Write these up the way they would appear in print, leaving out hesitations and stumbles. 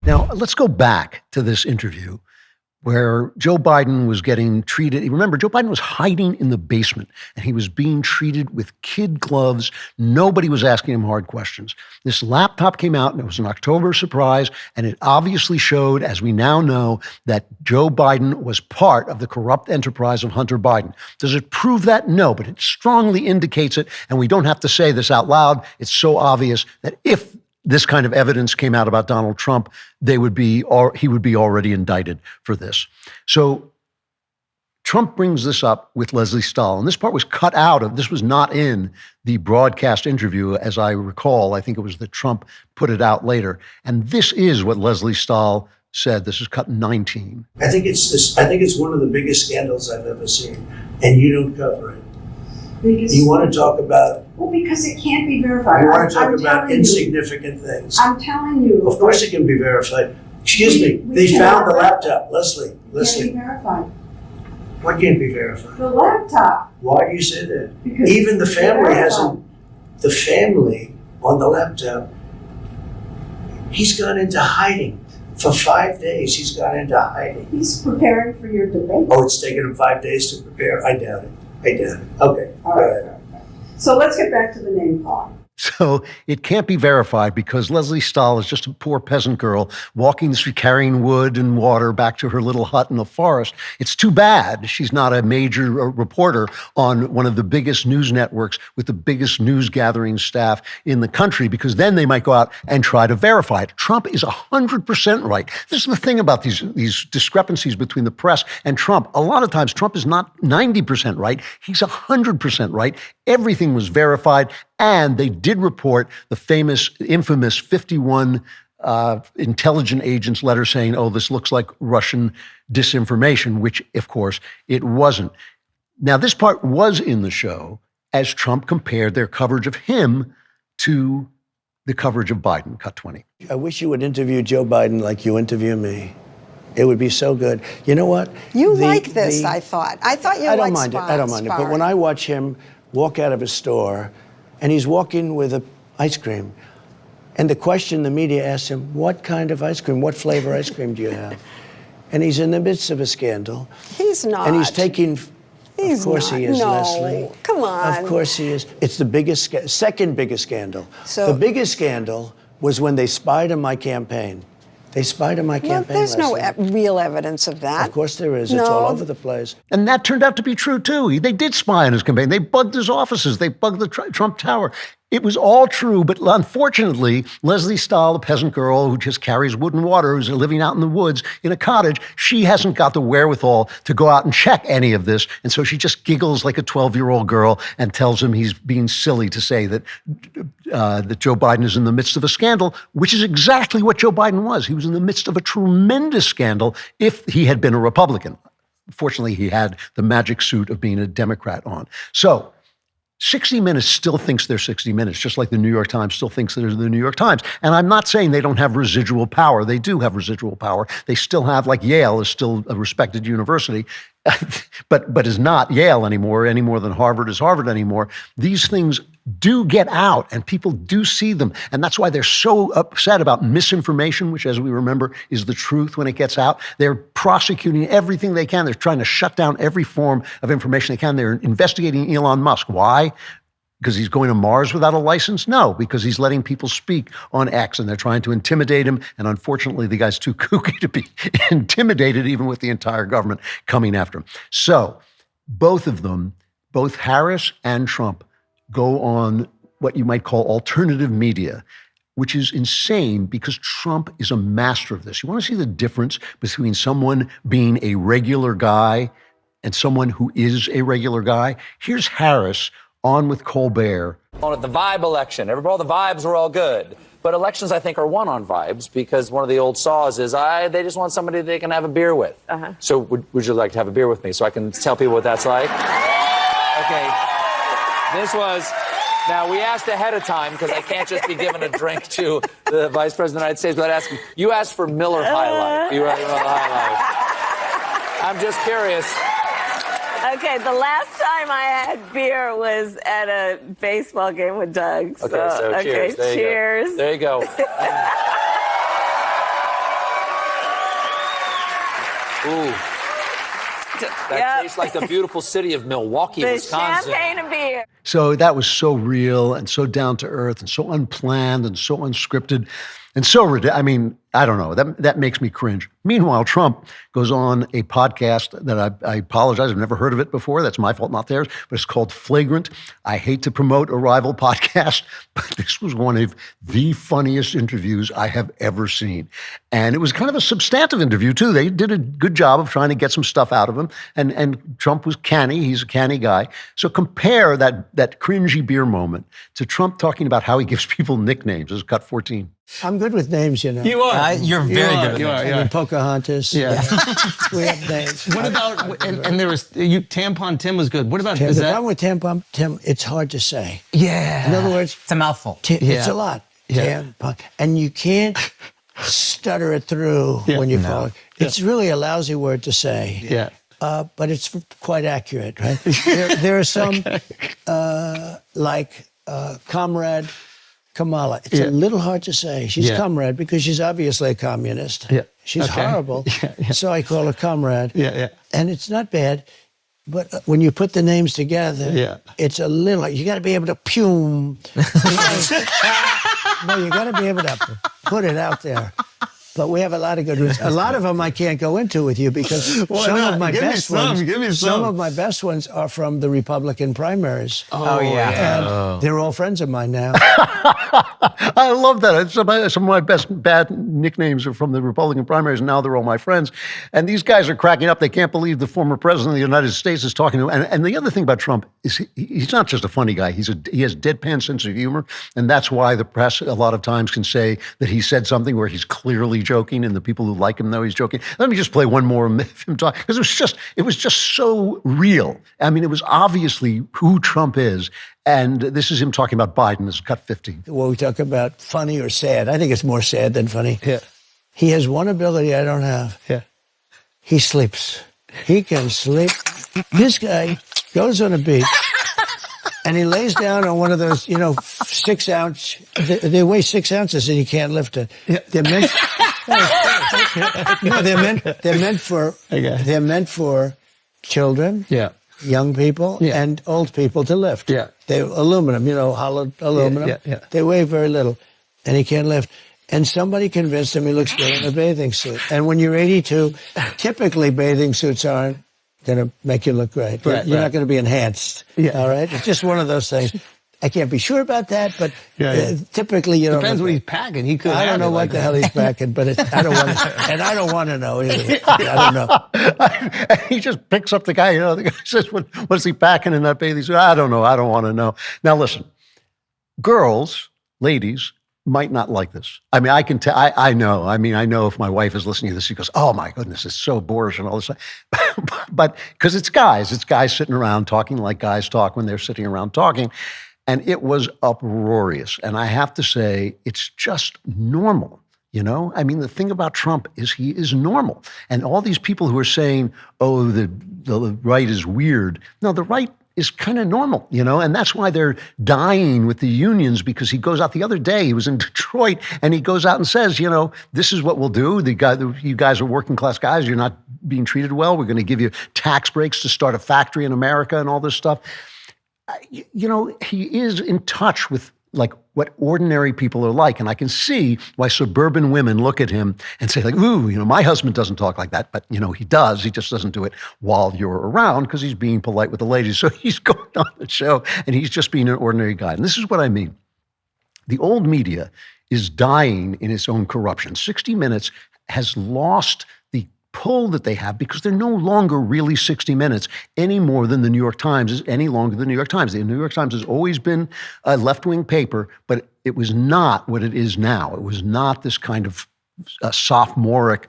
Now, let's go back to this interview where Joe Biden was getting treated. Remember, Joe Biden was hiding in the basement and he was being treated with kid gloves. Nobody was asking him hard questions. This laptop came out and it was an October surprise. And it obviously showed, as we now know, that Joe Biden was part of the corrupt enterprise of Hunter Biden. Does it prove that? No, but it strongly indicates it. And we don't have to say this out loud. It's so obvious that if this kind of evidence came out about Donald Trump, he would be already indicted for this. So Trump brings this up with Leslie Stahl, and this part was cut out of, this was not in the broadcast interview, as I recall. I think it was that Trump put it out later. And this is what Leslie Stahl said. This is cut 19. I think it's one of the biggest scandals I've ever seen, and you don't cover it. You want to talk about... Well, because it can't be verified. You want to talk about insignificant things. I'm telling you. Of course it can be verified. Excuse me, they found the laptop. Leslie. Can't be verified. What can't be verified? The laptop. Why do you say that? Because even the family hasn't... The family on the laptop, he's gone into hiding. For 5 days, he's gone into hiding. He's preparing for your debate. Oh, it's taken him 5 days to prepare? I doubt it. Okay. All right. So let's get back to the name calling. So it can't be verified because Leslie Stahl is just a poor peasant girl walking the street carrying wood and water back to her little hut in the forest. It's too bad she's not a major reporter on one of the biggest news networks with the biggest news gathering staff in the country, because then they might go out and try to verify it. Trump is 100% right. This is the thing about these discrepancies between the press and Trump. A lot of times Trump is not 90% right. He's 100% right. Everything was verified. And they did report the infamous 51 intelligence agents letter saying, oh, this looks like Russian disinformation, which, of course, it wasn't. Now, this part was in the show as Trump compared their coverage of him to the coverage of Biden. Cut 20. I wish you would interview Joe Biden like you interview me. It would be so good. You know what? You like this, I thought. I thought you liked I don't mind it. But when I watch him walk out of a store, and he's walking with an ice cream. And the question the media asks him, what kind of ice cream? What flavor ice cream do you have? And he's in the midst of a scandal. He's not. And he's taking... Of course he is, no. Leslie. Come on. Of course he is. It's the second biggest scandal. So, the biggest scandal was when they spied on my campaign. They spied on my campaign, there's Leslie. no real evidence of that. Of course there is. It's all over the place. And that turned out to be true, too. They did spy on his campaign. They bugged his offices. They bugged the Trump Tower. It was all true, but unfortunately, Leslie Stahl, a peasant girl who just carries wood and water, who's living out in the woods in a cottage, she hasn't got the wherewithal to go out and check any of this. And so she just giggles like a 12-year-old girl and tells him he's being silly to say that Joe Biden is in the midst of a scandal, which is exactly what Joe Biden was. He was in the midst of a tremendous scandal if he had been a Republican. Fortunately, he had the magic suit of being a Democrat on. So 60 Minutes still thinks they're 60 Minutes, just like the New York Times still thinks they're the New York Times. And I'm not saying they don't have residual power. They do have residual power. They still have, like Yale is still a respected university, but is not Yale anymore, any more than Harvard is Harvard anymore. These things do get out and people do see them. And that's why they're so upset about misinformation, which, as we remember, is the truth when it gets out. They're prosecuting everything they can. They're trying to shut down every form of information they can. They're investigating Elon Musk. Why? Because he's going to Mars without a license? No, because he's letting people speak on X and they're trying to intimidate him. And unfortunately, the guy's too kooky to be intimidated, even with the entire government coming after him. So both of them, both Harris and Trump, go on what you might call alternative media, which is insane because Trump is a master of this. You want to see the difference between someone being a regular guy and someone who is a regular guy? Here's Harris on with Colbert. On the vibe election, all the vibes were all good. But elections, I think, are won on vibes because one of the old saws is they just want somebody they can have a beer with. Uh-huh. So would you like to have a beer with me so I can tell people what that's like? Okay. This was, now we asked ahead of time because I can't just be giving a drink to the Vice President of the United States without asking. You asked for Miller High Life. You asked for Miller High Life. I'm just curious. Okay, the last time I had beer was at a baseball game with Doug. Okay, so cheers. Cheers. There you go. Ooh. That tastes like the beautiful city of Milwaukee, The Wisconsin. champagne and beer. So that was so real and so down to earth and so unplanned and so unscripted and so ridiculous. I mean, I don't know. That makes me cringe. Meanwhile, Trump goes on a podcast that I apologize. I've never heard of it before. That's my fault, not theirs. But it's called Flagrant. I hate to promote a rival podcast, but this was one of the funniest interviews I have ever seen. And it was kind of a substantive interview, too. They did a good job of trying to get some stuff out of him. And Trump was canny. He's a canny guy. So compare that cringy beer moment to Trump talking about how he gives people nicknames. This is cut 14. I'm good with names, you know. You are. You're very good. You are. I mean, Pocahontas. Yeah. We have names. What about, and there was, Tampon Tim was good. What about, The is that? problem with Tampon Tim, it's hard to say. Yeah. In other words, It's a mouthful. it's a lot. Yeah. Tampon. And you can't stutter it through when you call it. It's really a lousy word to say. Yeah. But it's quite accurate, right? there are some, like Comrade Kamala. It's a little hard to say. She's comrade because she's obviously a communist. Yeah. She's Okay. horrible. Yeah. So I call her comrade. Yeah. And it's not bad. But when you put the names together, it's a little, you got to be able to no, you got to be able to put it out there. But we have a lot of good ones. A lot of them I can't go into with you because some of my best ones. Some of my best ones are from the Republican primaries. Oh, yeah. And they're all friends of mine now. I love that. Some of my best bad nicknames are from the Republican primaries, and now they're all my friends. And these guys are cracking up. They can't believe the former president of the United States is talking to them. And the other thing about Trump is he's not just a funny guy. He has deadpan sense of humor, and that's why the press a lot of times can say that he said something where he's clearly joking, and the people who like him know he's joking. Let me just play one more of him talk, because it was just so real. I mean, it was obviously who Trump is. And this is him talking about Biden. This is cut 15. When we talk about funny or sad, I think it's more sad than funny. Yeah. He has one ability I don't have. Yeah. He sleeps. He can sleep. This guy goes on a beach and he lays down on one of those, 6 ounce. They weigh 6 ounces and you can't lift it. Yeah. They're meant. No, they're meant for children. Yeah. Young people and old people to lift. Yeah. They're aluminum, hollowed aluminum. Yeah. They weigh very little, and he can't lift. And somebody convinced him he looks good in a bathing suit. And when you're 82, typically bathing suits aren't going to make you look great. You're not going to be enhanced. Yeah. All right? It's just one of those things. I can't be sure about that, but typically you don't. Depends look what he's great. packing. He could. I don't know what the hell he's packing, but I don't want to, and I don't want to know either. I don't know. He just picks up the guy. The guy says, "What's he packing in that bathing suit?" I don't know. I don't want to know. Now listen, girls, ladies might not like this. I mean, I can tell. I know. I mean, I know if my wife is listening to this, she goes, "Oh my goodness, it's so boorish and all this." But because it's guys sitting around talking like guys talk when they're sitting around talking. And it was uproarious. And I have to say, it's just normal. I mean, the thing about Trump is he is normal. And all these people who are saying, oh, the right is weird. No, the right is kind of normal, and that's why they're dying with the unions, because he goes out the other day, he was in Detroit, and he goes out and says, this is what we'll do. You guys are working class guys. You're not being treated well. We're going to give you tax breaks to start a factory in America and all this stuff. He is in touch with like what ordinary people are like. And I can see why suburban women look at him and say like, ooh, my husband doesn't talk like that. But, he does. He just doesn't do it while you're around because he's being polite with the ladies. So he's going on the show and he's just being an ordinary guy. And this is what I mean. The old media is dying in its own corruption. 60 Minutes has lost the pull that they have because they're no longer really 60 Minutes any more than the New York Times is any longer the New York Times. The New York Times has always been a left-wing paper, but it was not what it is now. It was not this kind of sophomoric,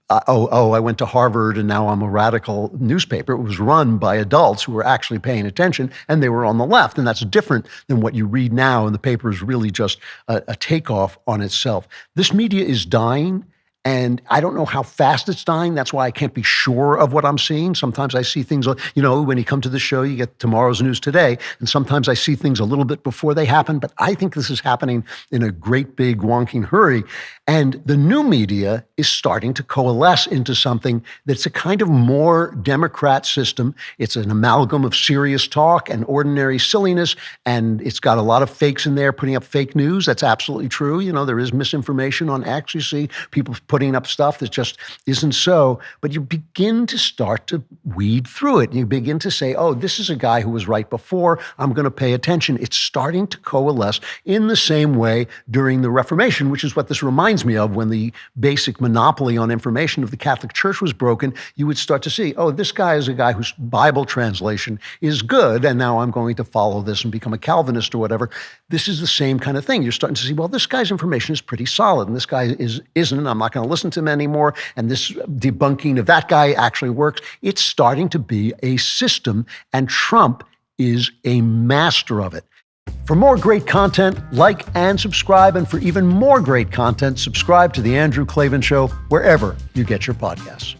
I went to Harvard and now I'm a radical newspaper. It was run by adults who were actually paying attention and they were on the left. And that's different than what you read now. And the paper is really just a takeoff on itself. This media is dying. And I don't know how fast it's dying. That's why I can't be sure of what I'm seeing. Sometimes I see things, when you come to the show, you get tomorrow's news today. And sometimes I see things a little bit before they happen. But I think this is happening in a great big wonking hurry. And the new media is starting to coalesce into something that's a kind of more Democrat system. It's an amalgam of serious talk and ordinary silliness. And it's got a lot of fakes in there, putting up fake news. That's absolutely true. There is misinformation on X. You see people putting up stuff that just isn't so. But you begin to start to weed through it. You begin to say, oh, this is a guy who was right before. I'm going to pay attention. It's starting to coalesce in the same way during the Reformation, which is what this reminds me of. When the basic monopoly on information of the Catholic Church was broken, you would start to see, oh, this guy is a guy whose Bible translation is good, and now I'm going to follow this and become a Calvinist or whatever. This is the same kind of thing. You're starting to see, well, this guy's information is pretty solid, and this guy isn't. I'm not going to listen to him anymore, and this debunking of that guy actually works. It's starting to be a system, and Trump is a master of it. For more great content, like and subscribe, and for even more great content, subscribe to The Andrew Klavan Show wherever you get your podcasts.